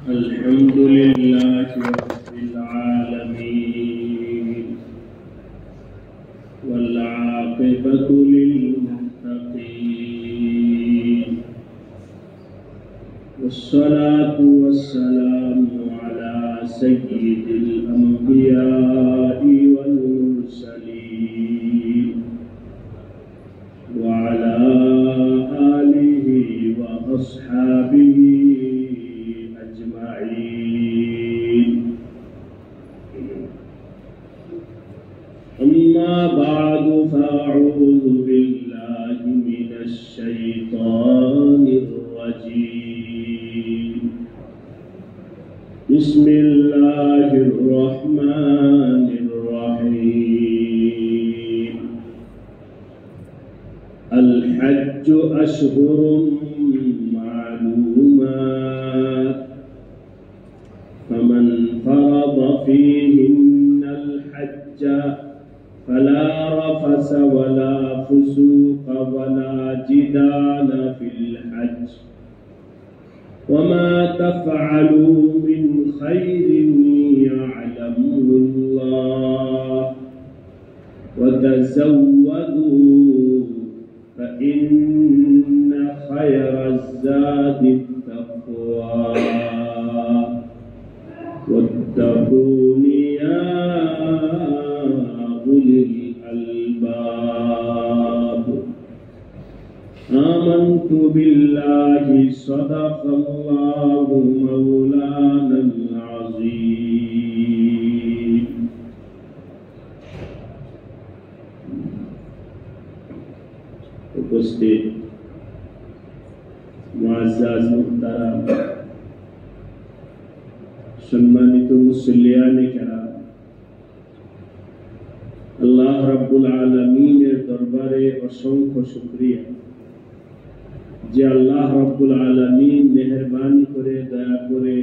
الحمد لله رب العالمين والعاقبة للمتقين والصلاة والسلام على سيد الأنبياء والمرسلين وعلى آله وأصحابه أجمعين. أما بعد فأعوذ بالله من الشيطان الرجيم. بسم الله الرحمن الرحيم. الحج أشهر معلومات فمن فرض فيهن الحج فلا رفث ولا فسوق ولا جدال في الحج وما تفعلوا من خير يعلمه الله وتزودوا فإن خير الزاد التقوى واتقون يا أولي الألباب. آمنت بالله صدق الله مولانا العظيم. উপস্থিত মুআজ্জাজ মুহতারাম সম্মানিত মুসল্লিয়ানে কেরাম, আল্লাহ রাব্বুল আলামিনের দরবারে অসংখ্য শুকরিয়া যে আল্লাহ রাব্বুল আলামিন মেহেরবানি করে দয়া করে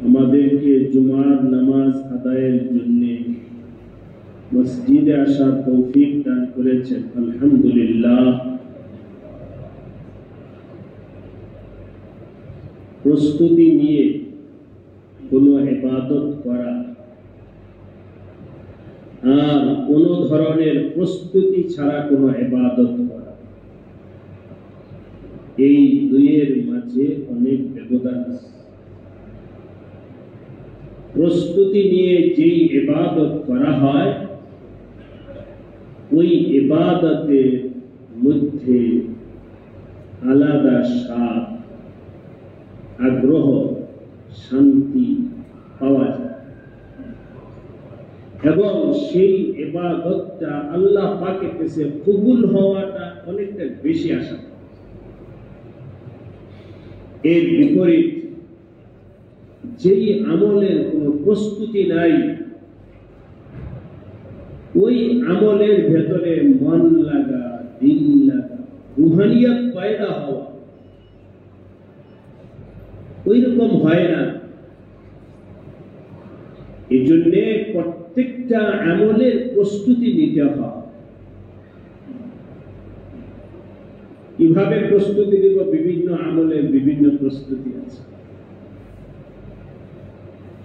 আমাদেরকে জুমার নামাজ আদায়ের জন্য মসজিদে আসার তৌফিক দান করেছেন। আলহামদুলিল্লাহ। প্রস্তুতি নিয়ে কোনো ইবাদত করা আর কোন ধরনের প্রস্তুতি ছাড়া কোনো ইবাদত করা, এই দুইয়ের মাঝে অনেক ব্যবধান আছে। প্রস্তুতি নিয়ে যেই ইবাদত করা হয় ওই ইবাদতের মধ্যে আলাদা স্বাদ, আগ্রহ, শান্তি পাওয়া যায় এবং সেই ইবাদতটা আল্লাহ পাকের কাছে কবুল হওয়াটা অনেকটা বেশি আশা। এর বিপরীত যেই আমলের কোনো প্রস্তুতি নাই ওই আমলের ভেতরে মন লাগা, দিল লাগা, রুহানিয়ত পয়দা হওয়া ওই রকম হয় না। এই জন্য প্রত্যেকটা আমলের প্রস্তুতি নিতে হয়। কিভাবে প্রস্তুতি নিব? বিভিন্ন আমলের বিভিন্ন প্রস্তুতি আছে।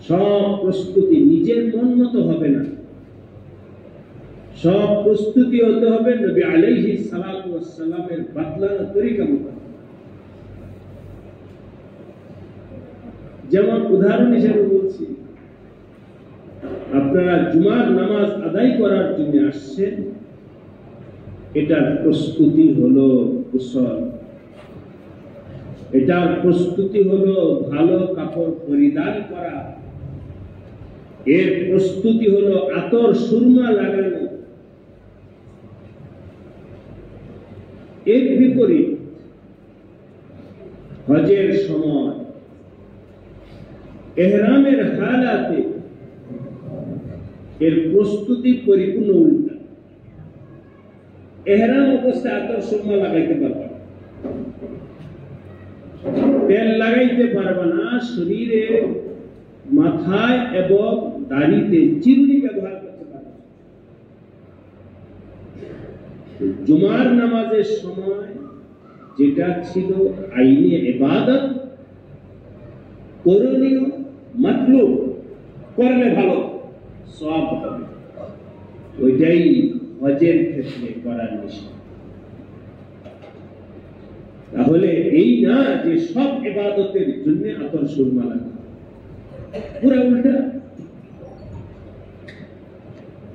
সব প্রস্তুতি নিজের মন মতো হবে না, সব প্রস্তুতি হতে হবে নবী আলাইহিস সালাতু ওয়াস সালামের বাতলানো তরিকা মতো। যেমন উদাহরণ হিসেবে বলছি, আপনারা জুমার নামাজ আদায় করার জন্য আসছেন, এটার প্রস্তুতি হলো গোসল, এটার প্রস্তুতি হলো ভালো কাপড় পরিধান করা, এর প্রস্তুতি হলো আতর সুরমা লাগানো। এর বিপরীত হজের সময় ইহরামের হালাতে এর প্রস্তুতি পরিপূর্ণ উল্টা। ইহরাম অবস্থায় আতর সুরমা লাগাইতে পারবে না, তেল লাগাইতে পারবে না, শরীরে মাথায় এবং দাড়িতে চিরুনি ব্যবহার করতে পারবে। জুমার নামাজের সময় যেটা ছিল আইনে ইবাদত, করণীয়, মাতলুব, করলে ভালো সওয়াব হবে, ওইটাই হজের ক্ষেত্রে করার নিষেধ। তাহলে এই না যে সব ইবাদতের জন্য আতর সুরমা লাগা, পুরা উল্টা।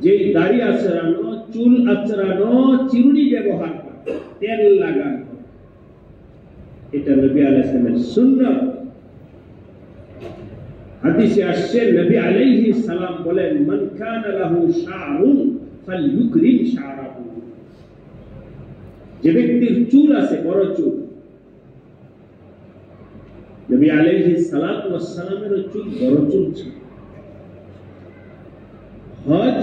যে দাড়ি আচরানো, চুল আচরানো, চিরুনি ব্যবহার করা, তেল লাগানো, এটা নবী আলাইহিস সালামের সুন্নাত। হাদিসে আসছে নবী আলাইহিস সালাম বলেন, মান কানা লাহু শা'রুন ফালইউকরিম শা'রাহু। যে ব্যক্তির চুল আছে, বড় চুল, নবী আলাইহিস সালাতু ওয়াস সালামের চুল বড় চুল ছিল। হজ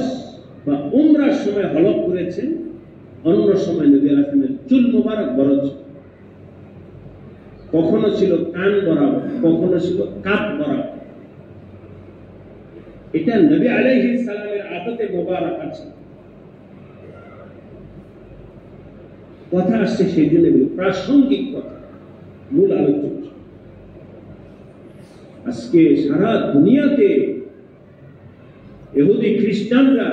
বা উমরার সময় হলক করেছেন, অন্য সময় নবী আলাইহিস সালামের চুল মোবারক বড় ছিল। কখনো ছিল কান বরাবর, কখনো ছিল কাঁধ বরাবর। এটা নবী আলাইহিস সালামের আদতে মোবারক আছে। কথা আসছে সেই জন্য প্রাসঙ্গিক কথা, মূল আলোচনা। আজকে সারা দুনিয়াতে ইহুদি খ্রিস্টানরা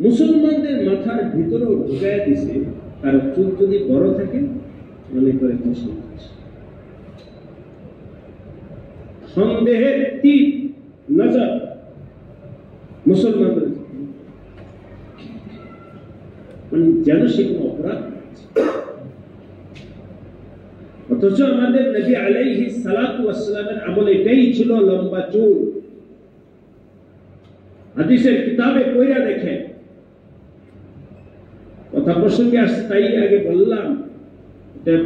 মুসলমানদের মাথার ভিতরেও ঢুকায় দিছে, তার চুল যদি বড় থাকে মনে করে মুসলমান। সন্দেহের তীর নজর মুসলমানদের, মানে যেন সে কোনো অপরাধ। অথচ আমাদের নবী আলাইহিস সালাতু ওয়াস সালামের আমল এটাই ছিল, লম্বা চুল। হাদিসের কিতাবে পড়া দেখেন, কথা প্রসঙ্গে আসছে তাই আগে বললাম,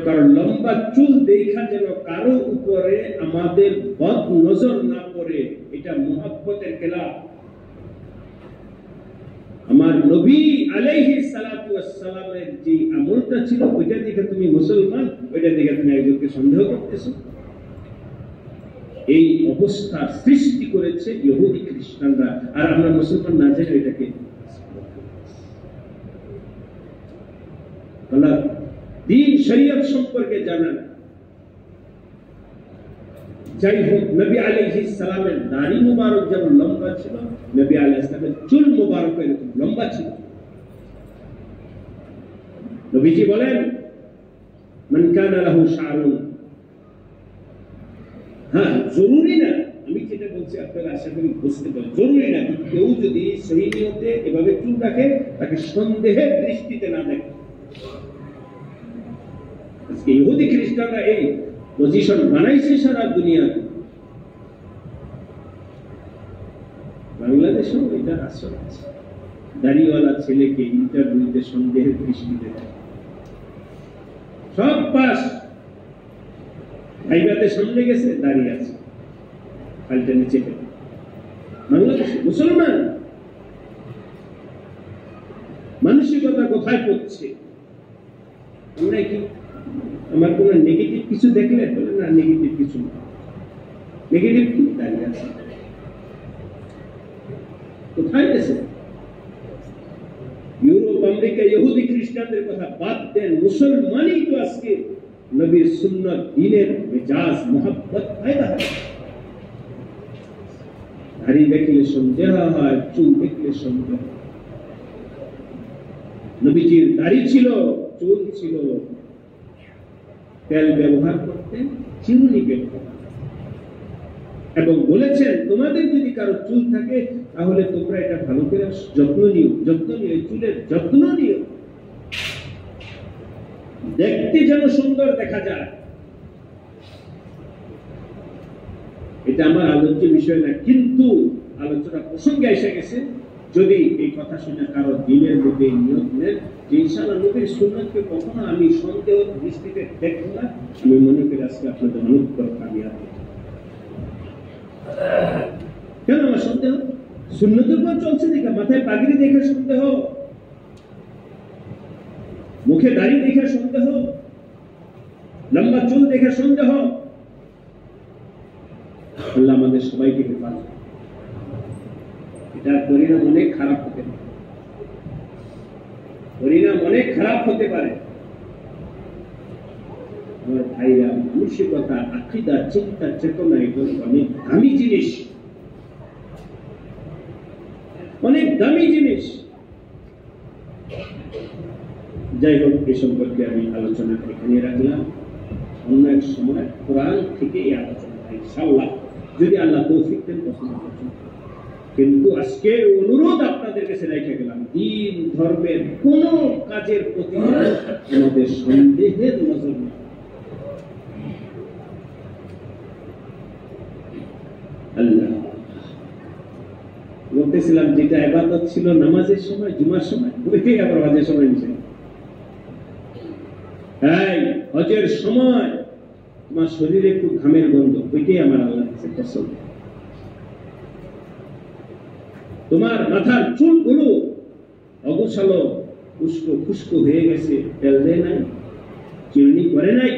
কারণ লম্বা চুল দেখা যেন কারো উপরে আমাদের বদ নজর না পড়ে, এটা মুহাব্বতের খেলাফ। আমার নবী আলাইহিস সালাতু ওয়াস সালামের যে আমলটা ছিল, ওইটা দেখে তুমি মুসলমান, ওইটা দেখে তুমি একজনকে সন্দেহ করতেছো। এই অবস্থা সৃষ্টি করেছে ইহুদি খ্রিস্টানরা, আর আমরা মুসলমান না জেনে এটাকে দ্বীন শরীয়ত সম্পর্কে জানা। যাই হোক, নবী আলাইহিস সালামের দাড়ি মুবারক যেমন লম্বা ছিল, নবী আলাইহিস সালামের চুল মুবারক এরকম লম্বা ছিল। নবীজি বলেন, মান কানা লাহু শা'রুন। হ্যাঁ, জরুরি না, আমি যেটা বলছি আপনারা আশা করি বুঝতে পারেন, জরুরি না কেউ যদি সহি নিয়তে এভাবে চুল রাখে তাকে সন্দেহের দৃষ্টিতে না দেখে। আজকে ইহুদি খ্রিস্টানরা এই পজিশন বানাইছে সারা দুনিয়াতে। বাংলাদেশেও এটা আসল আছে, দাড়িওয়ালা ছেলেকে ইন্টারভিউতে সন্দেহের দৃষ্টিতে দেখে। সব পাস, ভাইবাতে সামনে গেছে, দাঁড়িয়ে আছে, ফাইলটা নিচে ফেলে। বাংলাদেশে মুসলমান মানসিকতা কোথায় পড়ছে? আমরা কি আমার কোন নেগেটিভ কিছু দেখলে বলে না, নেগেটিভ কিছু না, নেগেটিভ কি দাঁড়িয়ে আছে, কোথায় গেছে? ইউরোপ, আমেরিকা, ইহুদি খ্রিস্টানদের কথা বাদ দেন, মুসলমানই তো আজকে নবীর সুন্নাত, দ্বীনের মেজাজ, মুহাব্বত ফায়দা হয়। দাড়ি দেখলে সন্দেহ হয়, চুল দেখলে সন্দেহ। নবীজির দাড়ি ছিল, চুল ছিল, তেল ব্যবহার করতেন, চিরুনি ব্যবহার, এবং বলেছেন তোমাদের যদি কারো চুল থাকে তাহলে তোমরা এটা ভালো করে যত্ন নিও, চুলের যত্ন নিও, দেখতে যেন সুন্দর দেখা যায়। এটা আমার আলোচ্য বিষয় না, কিন্তু আলোচনা প্রসঙ্গে এসে গেছে। যদি এই কথা শুনে কারো দিলের মধ্যে নিয়ত নেন যে ইনশাআল্লাহ নবীর সুন্নাতকে কখনো আমি সন্দেহ দৃষ্টিতে দেখব না, আমি মনে করি আজকে আপনাদের অনুগ্রহ কামিয়াব। কেন আমার সন্দেহ? সুন্নতের পর চলছে দেখে, মাথায় পাগড়ি দেখে সন্দেহ, মুখে দাড়ি দেখে সন্দেহ, লম্বা চুল দেখে সন্দেহ। আল্লাহ আমাদের সবাইকে হেফাজত। এটার পরিণাম অনেক খারাপ হতে পারে, পরিণাম অনেক খারাপ হতে পারে। আমার ভাইরা, মানসিকতা, আকীদা, চিন্তা, চেতনা এগুলো অনেক দামি জিনিস, অনেক দামি জিনিস। যাই হোক, এ সম্পর্কে আমি আলোচনা এখানে রাখলাম। অন্য এক সময় কোরআন থেকে এই আলোচনা ইনশাআল্লাহ, যদি আল্লাহ তৌফিক দেন পছন্দ করছেন। কিন্তু আজকে অনুরোধ আপনাদের কাছে রেখে গেলাম, দ্বীন ধর্মের কোন কাজের প্রতি আমাদের সন্দেহের নজর না। আল্লাহ বলতেছিলাম, যেটা ইবাদত ছিল নামাজের সময়, জুমার সময়, ওইটাই আবার হজের সময় নিছে। এই হজের সময় তোমার শরীরে একটু ঘামের গন্ধ, ওইটাই আমার আল্লাহর কাছে পছন্দ। তোমার মাথার চুলগুলো অগোছালো, উস্কো খুস্কো হয়ে গেছে, তেল দেয় নাই, চিরুনি করে নাই,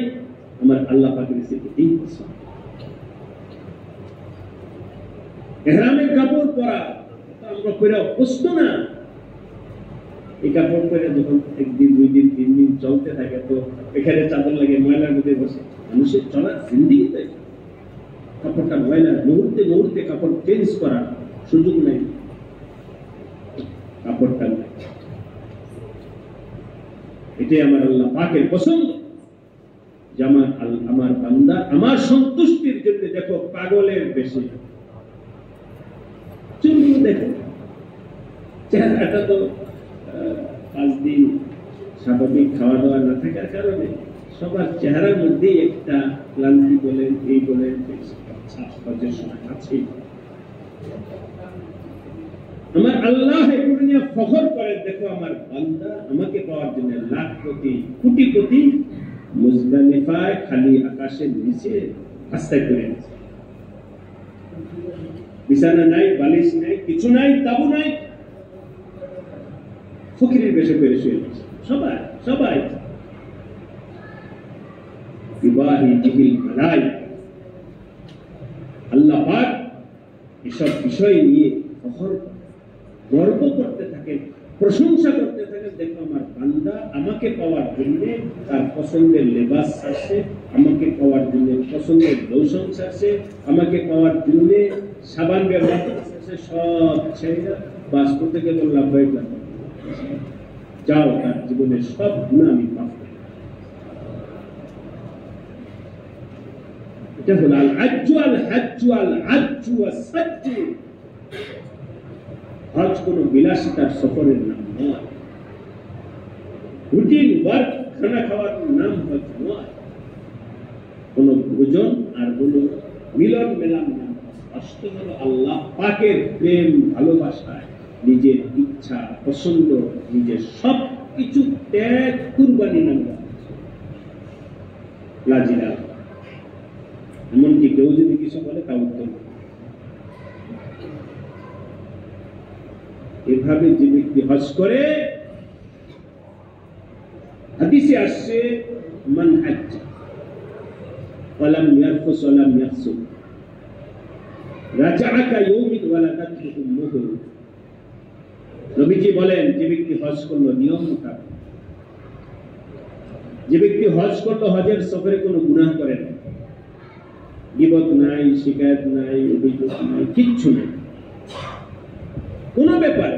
আমার আল্লাহ পাকের কাছে এটাই পছন্দ। ইহরামের কাপড় পরা আমরা পরে অভ্যস্ত না। এই কাপড় পরে যখন একদিন, দুই দিন, 3 দিন চলতে থাকে, তো এখানে চাদর লাগে, ময়লার মধ্যে বসে। মানুষের চলার জিন্দেগিতে কাপড়টা ময়লা, মুহূর্তে মুহূর্তে কাপড় চেঞ্জ করার সুযোগ নেই, কাপড়টা নাই। এটাই আমার আল্লাহ পাকের পছন্দ, যে আমার বান্দা আমার সন্তুষ্টির জন্য দেখো পাগলের বেশি চুলগুলো দেখো, চেহারাটা তো 5 দিন স্বাভাবিক খাওয়া দাওয়া না থাকার কারণে সবার চেহারার মধ্যেই একটা ক্লান্তি বলেন, এই বলেন, হজের সময় আছে। আমার আল্লাহ এগুলো নিয়ে ফখর করেন, দেখো আমার বান্দা আমাকে পাওয়ার জন্য লাখ কোটি কোটি কোটি মুজদালিফায় খালি আকাশের নিচে আস্তায় করে আছে। বিছানা নাই, বালিশ নাই, কিছু নাই, তাবু নাই, ফকিরের বেশে করে শুয়ে গেছে সবাই সবাই। আল্লাহ পাক এসব বিষয় নিয়ে গর্ব করতে থাকেন, প্রশংসা করতে থাকেন। দেখো আমার বান্দা আমাকে পাওয়ার জন্য তার পছন্দের লেবাস আছে, আমাকে পাওয়ার জন্য পছন্দের লোশন আছে, আমাকে পাওয়ার জন্য সাবান ব্যবহার করতেছে, সব ছেড়ে বাস করতে গেলে লাভবাই যাও, তার জীবনের সব গুণা আমি মাফ করি। এটা হলো আল হাজ্জু আল হাজ্জু আল হাজ্জু ওয়াস-সাজ্জু। হজ কোনো বিলাসিতার সফরের নাম নয়, রুটিন ওয়ার্ক খানা খাওয়ার নাম হজ নয়, কোনো ভোজন আর কোনো মিলন মেলার নাম। আসতে হলো আল্লাহ পাকের প্রেম ভালোবাসায়, নিজের ইচ্ছা পছন্দ, নিজের সব কিছু ত্যাগ কুরবানি নাম লাজিরা। এমনকি কেউ যদি কিছু বলে তা উত্তর। এভাবে যে ব্যক্তি হজ করে, হাদিসে আসছে মান হাজ্জা ওয়ালাম ইয়ারফুস ওয়ালাম ইয়াফসুক রাজাআ কায়াউমিন ওয়ালাদাতহু উম্মুহু। নবীজি বলেন, যে ব্যক্তি হজ করলো নিয়ম মোতাবেক, যে ব্যক্তি হজ করলো হজের সফরে কোনো গুনাহ করে না, গীবত নাই, শিকায়ত নাই, অভিযোগ নাই, কিচ্ছু নেই কোন ব্যাপারে।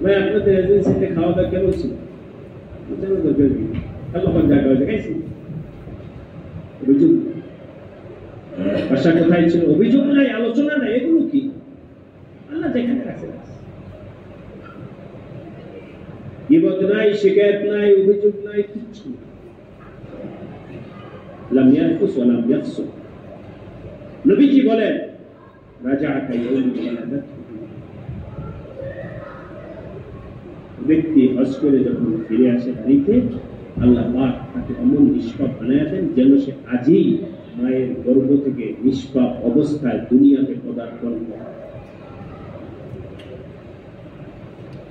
ভাই আপনাদের এজেন্সিতে খাওয়া দাওয়া কেমন ছিল? অভিযোগ ভাষা কোথায় ছিল? অভিযোগ নাই, আলোচনা নাই, এগুলো কি? আল্লাহ যেখানে রাখছে, গীবত নাই, শিকায়ত নাই, অভিযোগ নাই, কিচ্ছু নাই। লাম ইয়ারফুস ওয়া লাম ইয়াফসুক। নবীজি বলেন, রাজাআ কায়াউমিন ওয়ালাদাতহু। ব্যক্তি হজ করে যখন ফিরে আসে বাড়িতে, আল্লাহ পাক তাকে এমন নিষ্পাপ বানায় দেন যেন সে আজই মায়ের গর্ভ থেকে নিষ্পাপ অবস্থায় দুনিয়াতে পদার্পণ করে।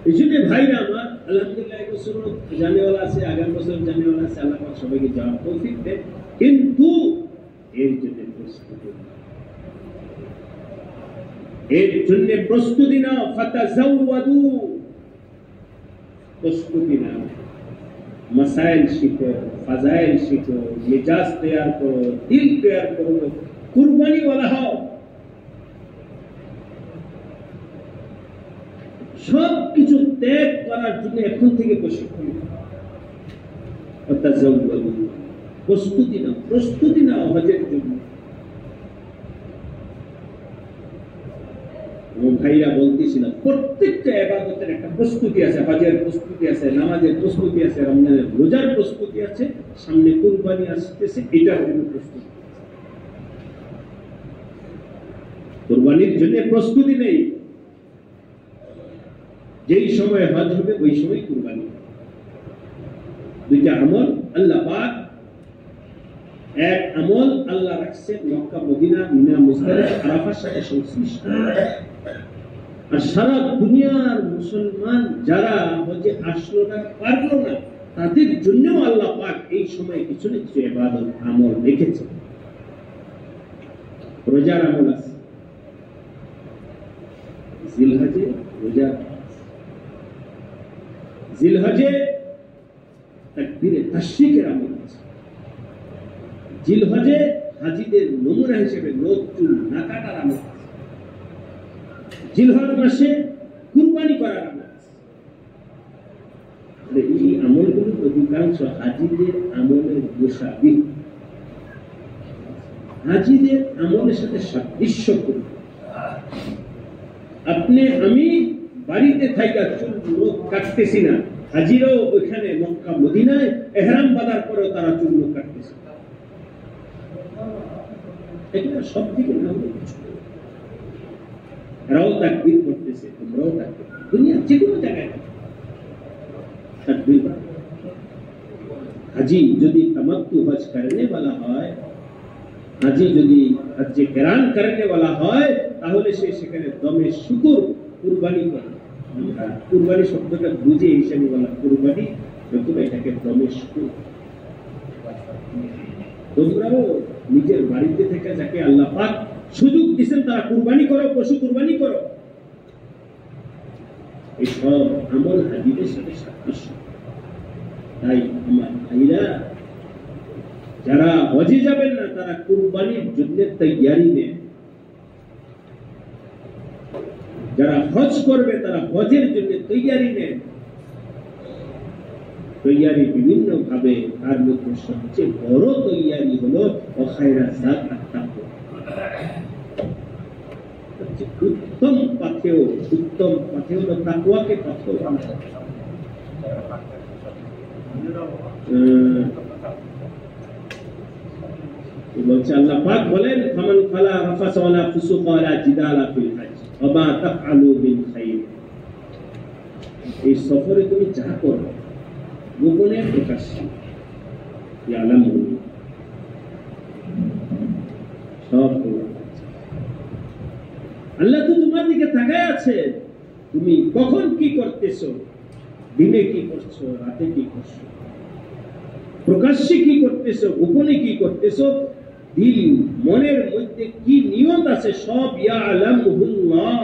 এই জন্য ভাইরা আমার, আলহামদুলিল্লাহ এই বছর জানেওয়ালা আছে, আগামী বছর জানেওয়ালা আছে, আল্লাহ পাক সবাইকে যাওয়ার তৌফিক দেন। কিন্তু এর জন্য প্রস্তুতি, এর জন্য প্রস্তুতি নাও। ফাতাজাওয়াদু, প্রস্তুতি নাও। मसाइल सीखो, फजाइल सीखो, मिजाज तैयार करो, दिल तैयार करो, कुर्बानी वाला हो। सब কিছু ত্যাগ করার জন্য এখন থেকে প্রশিক্ষণ প্রস্তুতি নাও হজের জন্য। ভাইরা বলতেছিলাম প্রত্যেকটা ইবাদতের একটা প্রস্তুতি আছে, হজের প্রস্তুতি আছে, নামাজের প্রস্তুতি আছে, রমজানের রোজার প্রস্তুতি আছে, সামনে কুরবানি আসতেছে, এটার জন্য প্রস্তুতি। কুরবানির জন্য প্রস্তুতি নেই, যেই সময় হজ হবে ওই সময় কুরবানি। দুইটা আমল আল্লাহ পাক, এক আমল আল্লাহ রাখছেন মক্কা, মদিনা, মিনা, মুজদালিফা, আরাফার সাথে সংশ্লিষ্ট। আর সারা দুনিয়ার মুসলমান যারা হজে আসলো না, পারলো না, তাদের জন্যও আল্লাহ পাক এই সময় কিছু না কিছু ইবাদত আমল রেখেছে। রোজার আমল আছে, জিলহজে রোজা, জিলহজে তাকবীরে তাশরিকের আমল আছে, জিলহজে হাজীদের নমুনা হিসেবে নখ চুল না কাটার আমল আছে, জিলহজ মাসে কুরবানি করার আমল আছে। এই আমলগুলো অধিকাংশ হাজীদের আমলের মুশাবিহ, হাজীদের আমলের সাথে সাদৃশ্য করবে। আপনি আমি বাড়িতে থাকা চুল নখ কাটতেছি না, হাজিরাও ওইখানে মক্কা মদিনায় ইহরাম বাঁধার পরেও তারা চুল নখ কাটতেছে। এটা সব দিকে না, এরাও তাকবীর করতেছে, তোমরাও তাকবীর, দুনিয়ার যে কোনো জায়গায় তাকবীর। হাজি যদি তামাত্তু হজ করনে वाला হয়, হাজি যদি হজ্জে কিরান করনে वाला হয়, তাহলে সে সেখানে দমে শুকর কুরবানি করে। কুরবানি শব্দটা বুঝে হিসেবে বলা কুরবানি, নতুবা এটাকে দমে শুকর। তোমরাও নিজের বাড়িতে থেকে যাকে আল্লাহ পাক সুযোগ দিয়েছেন তারা কুরবানি করো, পশু কুরবানি করো। এই সব আমল হাজিদের সাথে সাদৃশ্য। তাই আমার ভাইরা যারা হজে যাবেন না, তারা কুরবানির জন্য তৈয়ারি নেন। যারা হজ করবে তারা হজের জন্য তৈয়ারি নেন। তৈয়ারি বিভিন্ন ভাবে, তার মধ্যে সবচেয়ে বড় তৈয়ারি হলো অখায়রা জাত আত্মাকুয়া। উত্তম পাথেয় হলো তাকওয়াকে পাথেয় বানানো। বলছে আল্লাহ পাক বলেন, ফামান ফালা রাফাসা ওয়ালা ফুসুকা ওয়ালা জিদালা ফিল হজ ওয়া মা তাফআলু মিন খায়র। এই সফরে তুমি যা করো, গোপনে প্রকাশ্যে, ইয়ালামু, সব আল্লাহ তো তোমার দিকে তাকায় আছে। তুমি কখন কি করতেছো, দিনে কি করছো, রাতে কি করছো, প্রকাশ্যে কি করতেছো, গোপনে কি করতেছো, দিল মনের মধ্যে কি নিয়ত আছে, সব ইয়ালামুহুল্লাহ।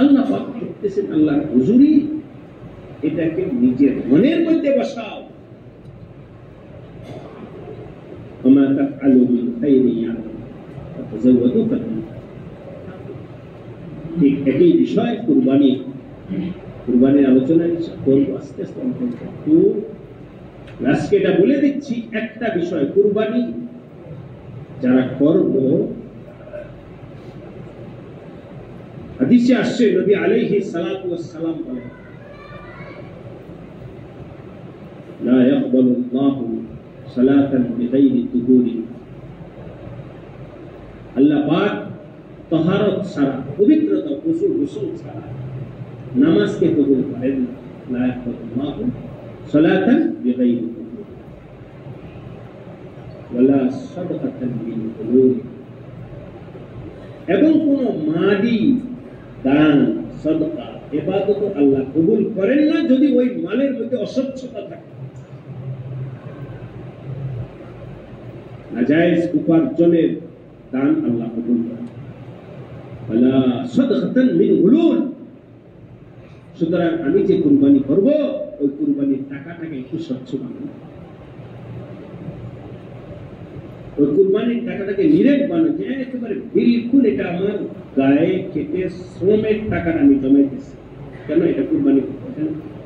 আল্লাহ পাক করতেছেন আল্লাহর হুজুরি। এটাকে নিজের মনের মধ্যে বসাও। ওমা তাফআলু মিন খায়রিন ফাতাযাওয়াদু ঠিক একই বিষয় কুরবানির আলোচনা করব আস্তে আস্তে। আজকে এটা বলে দিচ্ছি একটা বিষয়, কুরবানি যারা করব, হাদিসে আসছে নবী আলাইহিস সালাতু ওয়াস সালাম বলেন, লা ইয়াকবালুল্লাহু সালাতান বিগাইরি তুহুরি। আল্লাহ পাক তাহারত ছাড়া, পবিত্রতা, ওযু গোসল ছাড়া নামাজকে কবুল করেন না। লা ইয়াকবালুল্লাহু সালাতান বিগাইরি তুহুরি ওয়ালা সাদাকাতান মিন হুলুল। এবং কোন মালি দান, সাদকা, ইবাদত আল্লাহ কবুল করেন না যদি ওই মালের মধ্যে অস্বচ্ছতা থাকে। নাজায়েজ উপার্জনের দান আল্লাহ কবুল করেন। ওয়ালা সাদাকাতান মিন হুলুল। সুতরাং আমি যে কুরবানি করব ওই কুরবানির টাকাটাকে একটু স্বচ্ছ বানাবো, ওই কুরবানির টাকাটাকে নিরেট বানাবো, একেবারে বিলকুল এটা আমার গায়ে খেটে শ্রমের টাকাটা আমি জমাইতেছি। কেন? এটা কুরবানি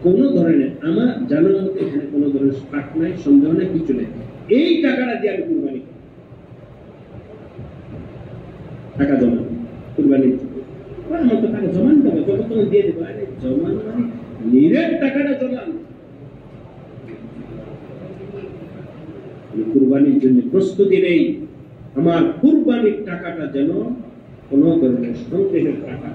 কোন ধরনের আমার জানার মধ্যে এখানে কোন ধরনের ফাঁক নাই, সন্দেহ নাই, কিছু নেই। এই টাকাটা দিয়ে আমি কুরবানি টাকা জমা কুরবানি আমার তো টাকা জমান দেবে, যখন তুমি দিয়ে দেবো। আরে জমান মানে নিরেট টাকাটা জমান। কুরবানির জন্য প্রস্তুতি নেই, আমার কুরবানির টাকাটা যেন কোন ধরনের সন্দেহের টাকা।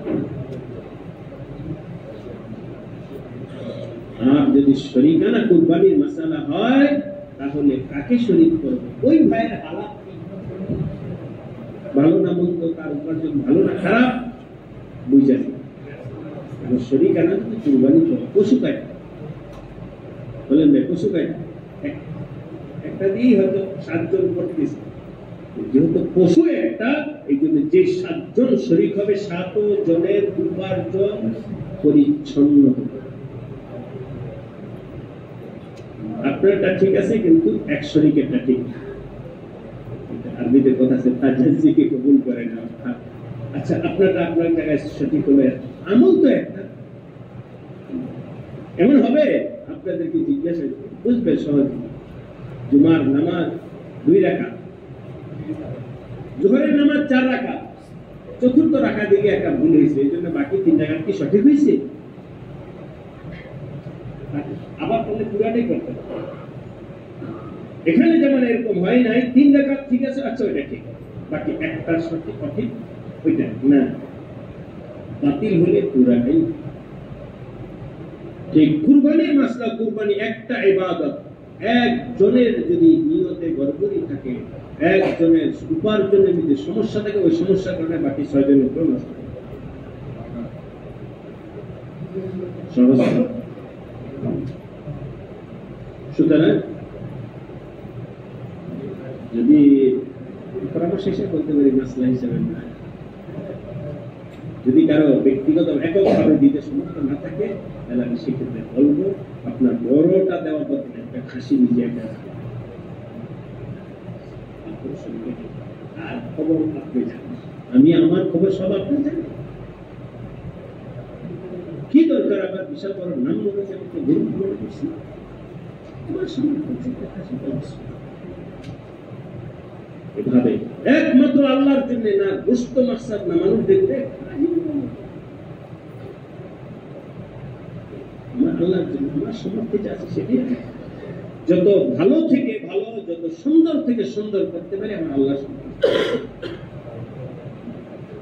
আর যদি শরীকানা কুরবানির মাসালা হয় তাহলে কাকে শরীক করবে? ওই ভাইয়ের হালাত ভালো না মন্দ, তার উপার্জন ভালো না খারাপ বুঝা যায়। শরীকানা যদি কুরবানি করে পশু কাটা বলেন না, পশু কাটা একটা দিয়েই হয়তো 7 জন করতেছে, যেহেতু পশু একটা, এই জন্য যে 7 জন শরীক হবে 7 জনের উপার্জন পরিচ্ছন্ন হবে। আপনারটা ঠিক আছে, কিন্তু এক শরীকেরটা ঠিক। আরবিতে কথা আছে তাজাজ্জিকে কবুল করে না। আচ্ছা, আপনারটা আপনার জায়গায় সঠিক হলে আমল তো একটা। এমন হবে আপনাদেরকে জিজ্ঞাসা বুঝবে সহজে, জুমার নামাজ 2 রাকাত, জোহরের নামাজ 4 রাকাত, চতুর্থ রাকাত দিকে একটা ভুল হয়েছে, এই জন্য বাকি 3 রাকাত কি সঠিক হয়েছে? আবার তাহলে পুরাটাই করতে হবে। এখানে যেমন এরকম হয় নাই 3 রাকাত ঠিক আছে, আচ্ছা ওইটা ঠিক, বাকি একটা সঠিক সঠিক ওইটা না, বাতিল হলে পুরাটাই ঠিক। কুরবানির মাসলা, কুরবানি একটা ইবাদত। একজনের যদি নিয়তে গড়বড়ি থাকে, একজনের উপার্জনের যদি সমস্যা থাকে, ওই সমস্যার কারণে বাকি 6 জনের উপর নষ্ট হয়। সহজ। সুতরাং যদি পরামর্শ হিসেবে বলতে পারি, মাসলা হিসেবে না, যদি কারো ব্যক্তিগত এককভাবে দিতে সমর্থ না থাকে তাহলে আমি সেক্ষেত্রে বলবো আপনার বড়টা দেওয়ার পথে একটা খাসি নিজে একটা আর খবর আপনি জানেন, আমি আমার খবর সব আপনি জানেন। কি দরকার আবার বিশাল বড় নাম মনে যাবে, গরু মনে করছি তোমার সামনে খাসি বলছি। এভাবে একমাত্র আল্লাহর জন্য, না গোশত মাকসাদ, না মানুষ দেখবে, আল্লাহর জন্য আমার সমর্থ আছে সেটি যত ভালো থেকে ভালো, যত সুন্দর থেকে সুন্দর করতে পারে আমার আল্লাহ।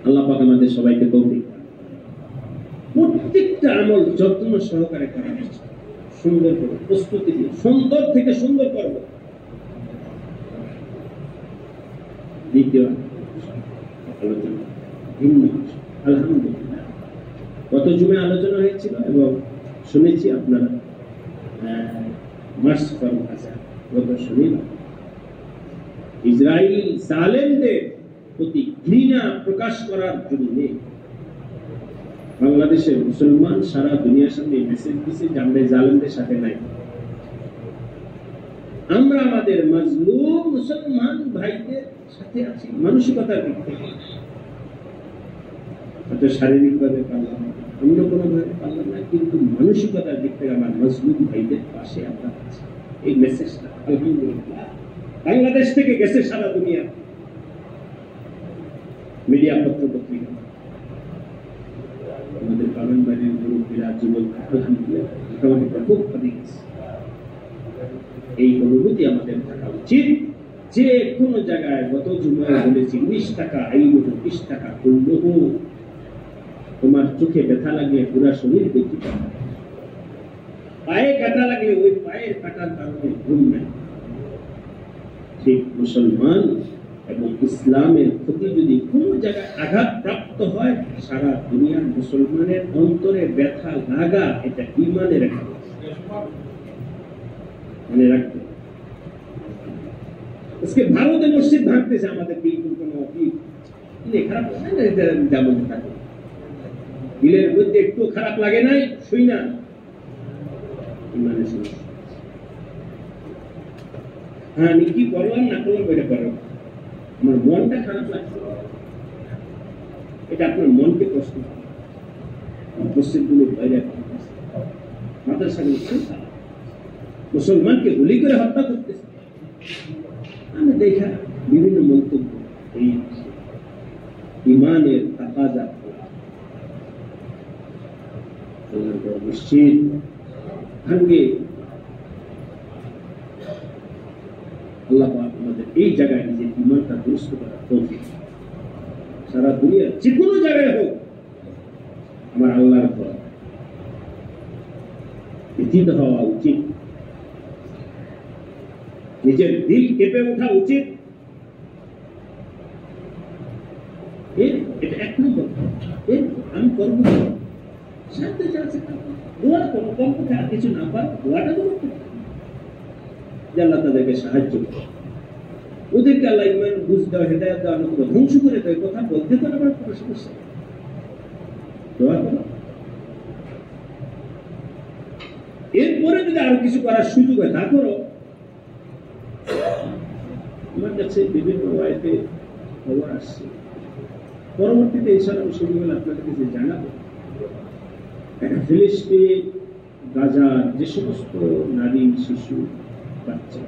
আল্লাহ পাক আমাদের সবাইকে তৌফিক দান। প্রত্যেকটা আমল যত্ন সহকারে করা হচ্ছে, সুন্দর করে প্রস্তুতি দিয়ে সুন্দর থেকে সুন্দর করব। দ্বিতীয় আলোচনা ভিন্ন, আলহামদুলিল্লাহ গত জুমে আলোচনা হয়েছিল এবং শুনেছি আপনারা মার্চ ফরম আছে গত শনিবার ইসরায়েল জালেমদের প্রতি ঘৃণা প্রকাশ করার জন্য বাংলাদেশের মুসলমান সারা দুনিয়ার সামনে মেসেজ দিচ্ছে যে আমরা জালেমদের সাথে নাই, আমরা আমাদের মাজলুম মুসলমান ভাইদের সাথে আছি। মানসিকতার দিক থেকে হয়তো শারীরিকভাবে পারলাম না, অন্য কোনো ভাবে পারলাম না, কিন্তু মানসিকতার দিক থেকে আমার মাজলুম ভাইদের পাশে আমরা আছি। এই মেসেজটা আলহামদুলিল্লাহ বাংলাদেশ থেকে গেছে সারা দুনিয়া, মিডিয়া পত্র পত্রিকা, আমাদের বাগানবাড়ির মুরব্বীরা, যুবক, আলহামদুলিল্লাহ মোটামুটি ব্যাপকভাবে গেছে। এই অনুভূতি আমাদের থাকা উচিত যে কোনো জায়গায় গত জুমায় বলেছি 19 টাকা আইন, 20 টাকা করলেও তোমার চোখে ব্যথা লাগলে পুরা শরীর ব্যথিত, পায়ে কাটা লাগলে ওই পায়ের কাটার কারণে ঘুম নেয়। ঠিক মুসলমান এবং ইসলামের প্রতি যদি কোন জায়গায় আঘাত প্রাপ্ত হয়, সারা দুনিয়ার মুসলমানের অন্তরে ব্যথা লাগা, এটা ঈমানে রাখা মনে রাখতে। আজকে ভারতে মসজিদ ভাঙতেছে, আমাদের বিলকুল কোনো খারাপ যেমন থাকে দিলের মধ্যে একটু খারাপ লাগে নাই শুই না ইমানের সমস্যা। হ্যাঁ, আমি কি করলাম না করলাম ওইটা করলাম, আমার মনটা খারাপ লাগছে, এটা আপনার মনকে প্রশ্ন মসজিদগুলো বাইরে মাদ্রাসাগুলো মুসলমানকে গুলি করে হত্যা করতেছে। আমি দেখা বিভিন্ন মন্তব্য এই ইমানের তাকাজা মসজিদ ভাঙ্গে আল্লাহ আমাদের এই জায়গায় নিজের ইমানটা দুরুস্ত করা তৌফিক। সারা দুনিয়া যে কোনো জায়গায় হোক আমার আল্লাহর ঘর বিচিত হওয়া উচিত, নিজের দিল কেঁপে ওঠা উচিত। এটা এক নম্বর। আমি করবো দোয়া করবো, কমপক্ষে আর কিছু না পার দোয়াটা করবো যে আল্লাহ তাদেরকে সাহায্য করে, ওদেরকে আল্লাহ ইমান বুঝ দেওয়া, হেদায়ত দেওয়া, ধ্বংস করে দেয়। কথা বলতে তো আমার কোনো সমস্যা, দোয়া করো। এরপরে যদি আরো কিছু করার সুযোগ হয় তা করো। আমার কাছে বিভিন্ন ওয়াইতে খবর আসছে, পরবর্তীতে এছাড়া বিষয়গুলো আপনাদের কাছে জানাবো। ফিলিস্তিন, গাজার যে সমস্ত নারী, শিশু, বাচ্চা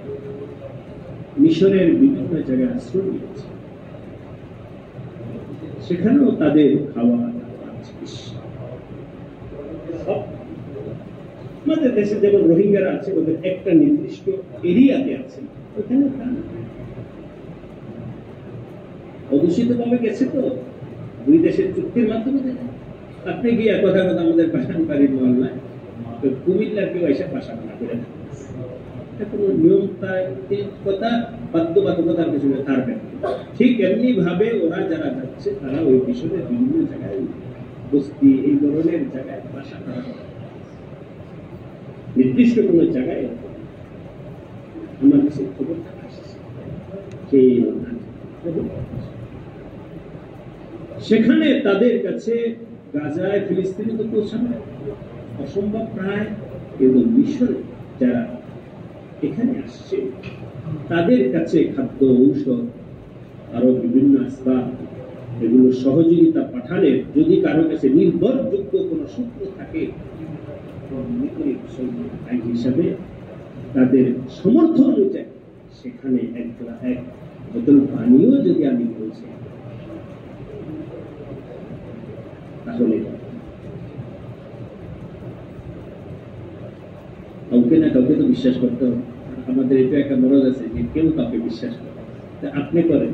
মিশরের বিভিন্ন জায়গায় আশ্রয় নিয়েছে, সেখানেও তাদের খাওয়া দাওয়া চিকিৎসা আমাদের দেশে যেমন রোহিঙ্গারা আছে, ওদের একটা নির্দিষ্ট এরিয়াতে আছে, ওখানে অদূষিত ভাবে গেছে। তো দুই দেশের চুক্তির মাধ্যমে আপনি গিয়ে কথা কথা আমাদের পাশাপাশি মহল্লায় কুমিল্লার কেউ এসে পাশাপাশি করে কোনো নিয়ম কথা বাধ্যবাধকতার পেছনে থাকবে। ঠিক এমনি ভাবে ওরা যারা যাচ্ছে তারা ওই বিষয়ে বিভিন্ন জায়গায় বস্তি এই ধরনের জায়গায় বাসা করা, নির্দিষ্ট কোন জায়গায় আমার কাছে খবরটা আসছে সেখানে তাদের কাছে গাজায় ফিলিস্তিনে তো পৌঁছানো অসম্ভব প্রায়, এবং মিশরে যারা এখানে আসছে তাদের কাছে খাদ্য, ঔষধ, আরো বিভিন্ন আসবাব, এগুলো সহযোগিতা পাঠানোর যদি কারো কাছে নির্ভরযোগ্য কোন সূত্র থাকে হিসাবে তাদের সমর্থ অনুযায়ী সেখানে এক বোতল পানিও যদি আমি বলছি তাহলে কাউকে না কাউকে তো বিশ্বাস করতে হবে। আমাদের এটা একটা মরজ আছে যে কেউ কাউকে বিশ্বাস করে, আপনি করেন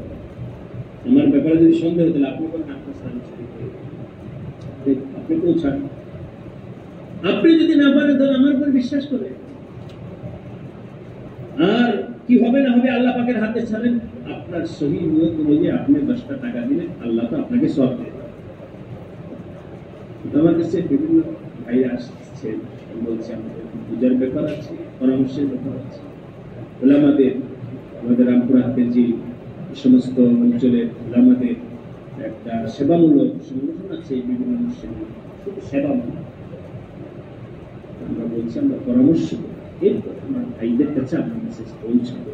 আমার ব্যাপারে যদি সন্দেহ তাহলে আপনি করেন, আপনার স্থান আপনি পৌঁছান। আপনি যদি না পারেন তাহলে আমার উপর বিশ্বাস করে, আর কি হবে না হবে আল্লাহ পাকের হাতে ছাড়েন। আপনার সহি নিয়ত অনুযায়ী আপনি 10টা টাকা দিলেন, আল্লাহ তো আপনাকে সব দেয়। আমার কাছে বিভিন্ন ভাইরা আসছে, বলছে আমাদের পূজার ব্যাপার আছে, পরামর্শের ব্যাপার আছে। ওলামাদের আমাদের রামপুরহাটের যে সমস্ত অঞ্চলের ওলামাদের একটা সেবামূলক সংগঠন আছে, বিভিন্ন অনুষ্ঠানে শুধু সেবামূলক। আমরা বলছি আমরা পরামর্শ করি, এরপর আমার ভাইদের কাছে আপনার মেসেজ পৌঁছাবো।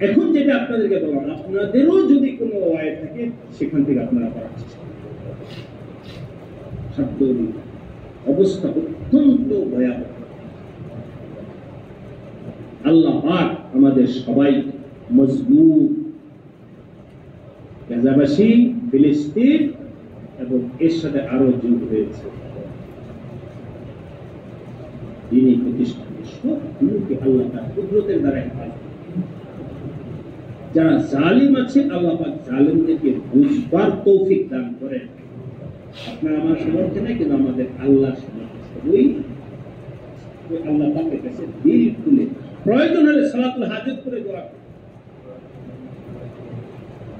এখন যেটা আপনাদেরকে বললাম, আপনাদেরও যদি কোনো ওয়াই থাকে সেখান থেকে আপনারা করার চেষ্টা করুন। খাদ্য অবস্থা অত্যন্ত ভয়াবহ। আল্লাহ পাক আমাদের সবাই মজবুত, গাজাবাসী, ফিলিস্তিন এবং এর সাথে আরো যোগ হয়েছে দিনী প্রতিষ্ঠানে, সবগুলোকে আল্লাহ তার কুদরতের দ্বারা হেফাজত। যারা জালিম আছে আল্লাহ পাক জালিমদেরকে বুঝবার তৌফিক দান করেন। আপনার আমার সমর্থে নাই, কিন্তু আমাদের আল্লাহর সমর্থে ওই আল্লাহ পাকের কাছে দিল খুলে প্রয়োজন হলে সালাতুল হাজত করে দোয়া করেন।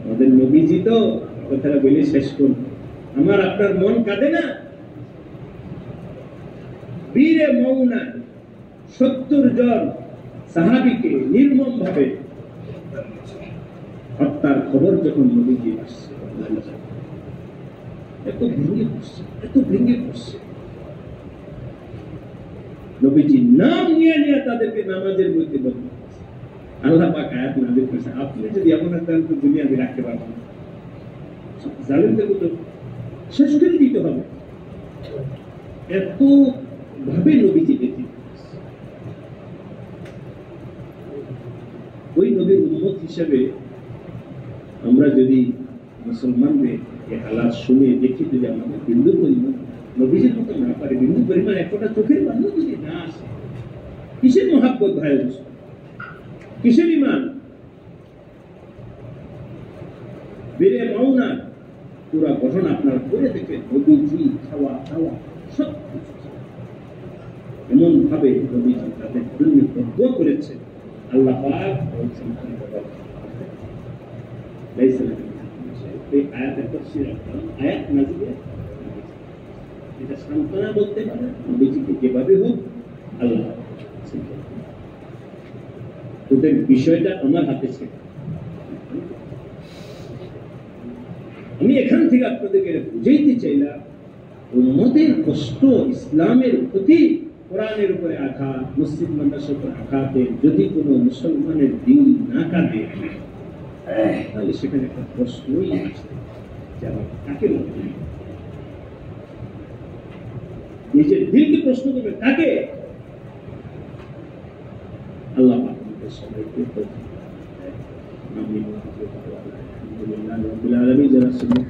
আমাদের নবীজি তো কথাটা বলে শেষ করুন, আমার আপনার মন কাঁদে না? বীরে মৌনা 70 জন সাহাবীকে নির্মম ভাবে হত্যার খবর যখন নবীজি আসছে, এত ভেঙে পড়ছে, এত ভেঙে পড়ছে। নবীজি নাম নিয়ে নিয়ে তাদেরকে নামাজের মধ্যে বলতে আল্লাহ পাক আয়াত নাযিল করেছে, আপনি যদি এমন একটা দুনিয়া আমি রাখতে পারবেন না, জালেমদেরকে তো শেষ করে দিতে হবে। এত ভাবে নবীজি বেঁচে ওই নবীর উম্মত হিসেবে আমরা যদি মুসলমানদের এই হালাত শুনে দেখি, যদি আমাদের বিন্দু পরিমাণ নবীজির মতো না পারে, বিন্দু পরিমাণ একটা চোখের বান্ধব যদি না আসে, কিসের মহাব্বত ভাই, কিসের ইমান? বেড়ে মাওনা পুরা ঘটনা আপনার করে দেখবেন, নবীজি খাওয়া দাওয়া সব এমন ভাবে নবীজি তাদের জন্য বদ্ধ করেছে। আল্লাহ পাক বলছেন এই আয়াতের তাফসীর আয়াত নাযিলে এটা সান্ত্বনা বলতে পারে নবীজিকে যেভাবে হোক আল্লাহ ওদের বিষয়টা আমার হাতে ছিল। আমি এখান থেকে আপনাদেরকে বুঝাইতে চাইলাম, উম্মতের কষ্ট, ইসলামের প্রতি, কোরআনের উপরে আঘাত, মসজিদ মাদ্রাসার উপর আঘাতে যদি কোনো মুসলমানের দিন না কাটে, তাহলে সেখানে একটা প্রশ্নই আছে যে আমার কাকে মনে হয়, নিজের দিনকে প্রশ্ন করবে কাকে? আল্লাহ আপনাদের সবাইকে আলহামদুলিল্লাহ রাব্বিল আলামিন যারা সুন্নাত